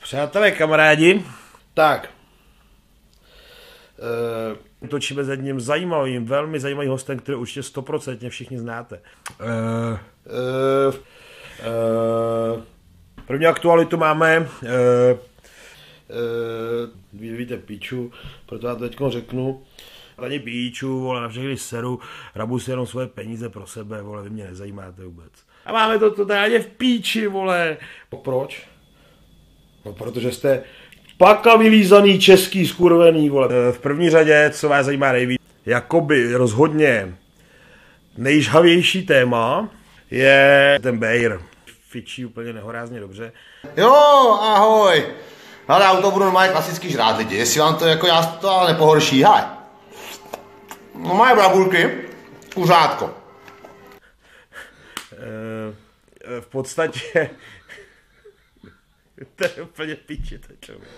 Přátelé, kamarádi, tak, točíme s jedním zajímavým, velmi zajímavým hostem, který určitě 100% všichni znáte. První aktualitu máme, víte píču, proto já to teď řeknu. Ani píču, vole, na všechny seru, rabu si jenom svoje peníze pro sebe, vole, vy mě nezajímáte vůbec. A máme to totálně v píči, vole. Proč? No, protože jste paka vylízaný český skurvený, vole. V první řadě, co vás zajímá nejvíc, jakoby rozhodně nejžhavější téma je ten Bejr. Fičí úplně nehorázně dobře. Jo, ahoj. Ale já to budu normálně klasický žrát lidi, jestli vám to jako já to nepohorší, hele. No moje bravurky, kuřátko. V podstatě to je úplně píči, to člověk.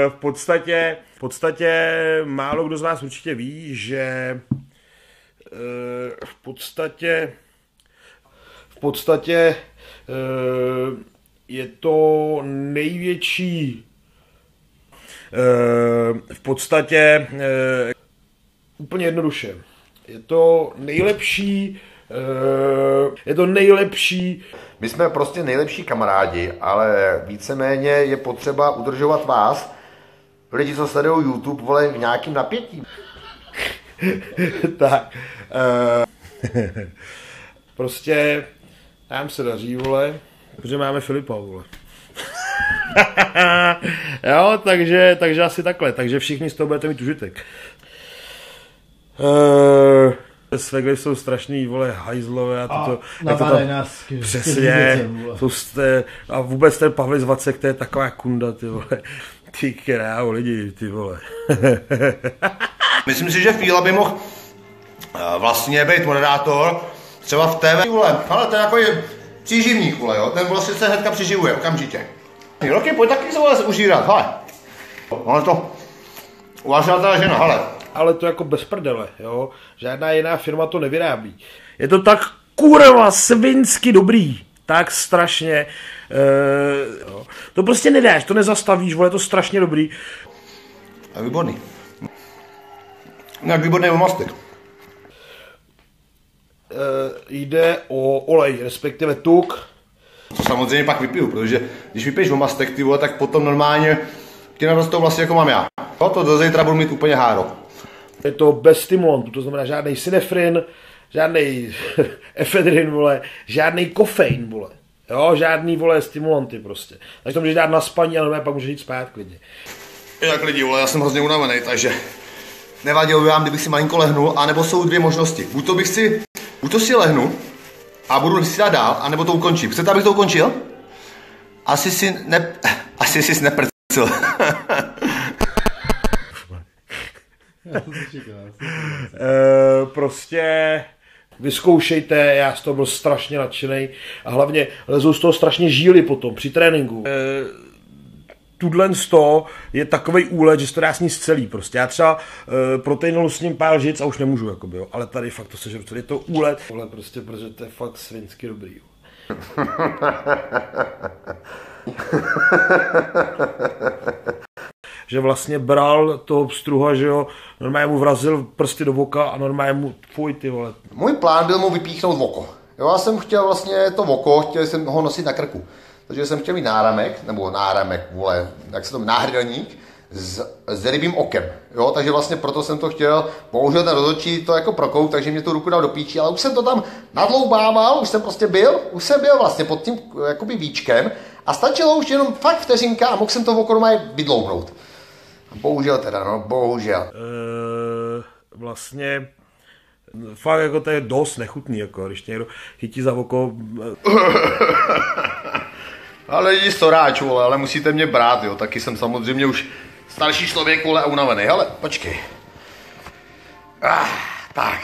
V podstatě málo kdo z vás určitě ví, že v podstatě je to největší úplně jednoduše. Je to nejlepší. My jsme prostě nejlepší kamarádi, ale víceméně je potřeba udržovat vás, lidi, co sledují YouTube, vole, v nějakým napětí. Tak. Prostě nám se daří, vole, protože máme Filipa, vole. Jo, takže asi takhle. Takže všichni z toho budete mít užitek. Svegly jsou strašný, vole, hajzlové a toto. Přesně. A vůbec ten Pavlis Vacek, to je taková kunda, ty vole. Ty krávo, lidi, ty vole. Myslím si, že Fíla by mohl vlastně být moderátor, třeba v TV, vole. Ale to je jako příživník, vole, jo. Ten vlastně se hnedka přiživuje, okamžitě. Roky, pojď taky se vole užírat, hele. Ale to uvažila ta žena, hele. Ale to jako bez prdele, jo. Žádná jiná firma to nevyrábí. Je to tak kurva svinsky dobrý. Tak strašně. Jo. To prostě nedáš, to nezastavíš, vole, je to strašně dobrý. A výborný. Jak výborný mastek. Jde o olej, respektive tuk. To samozřejmě pak vypiju, protože když vypiješ mastek, ty vole, tak potom normálně ti narostou vlastně jako mám já. No, to do zítra budu mít úplně háro. Je to bez stimulantů, to znamená žádný synefrin, žádný efedrin, vole, žádný kofein, vole. Jo, žádný, vole, stimulanty prostě. Takže to můžeš dát na spaní a normálně pak můžeš jít spát klidně. Jak lidi, vole, já jsem hrozně unavený, takže nevadilo by vám, kdybych si malinko lehnul, anebo jsou dvě možnosti. Buď to si lehnu a budu si dát dál, anebo to ukončím. Chcete, abych to ukončil? Asi jsi neprcil. Prostě vyzkoušejte, já z toho byl strašně nadšenej a hlavně lezou z toho strašně žíly potom při tréninku. Tudlen z toho je takovej úlet, že se to dá sníst celý prostě. Já třeba proteinolu s ním pár žic a už nemůžu, jakoby, jo. Ale tady fakt to sežeru, je to úlet. Ale prostě, protože to je fakt svinsky dobrý, jo. Že vlastně bral toho pstruha, že jo, normálně mu vrazil prsty do voka a normálně mu, fuj, ty vole. Můj plán byl mu vypíchnout oko. Jo, já jsem chtěl vlastně to oko, chtěl jsem ho nosit na krku. Takže jsem chtěl mít náramek, vole, jak se to náhrdelník s rybím okem. Jo, takže vlastně proto jsem to chtěl, bohužel ten rozhodčí to jako prokouk, takže mě tu ruku dal do píči, ale už jsem to tam nadloubával, už jsem byl vlastně pod tím jakoby víčkem a stačilo už jenom fakt vteřinka a mohl jsem to oko normálně vydlouhnout. Bohužel teda, no, bohužel. Vlastně fakt jako to je dost nechutný, jako když někdo chytí za oko. Ale lidi storáč, vole, ale musíte mě brát, jo, taky jsem samozřejmě už starší člověk, vole, a unavený, hele, počkej. Tak.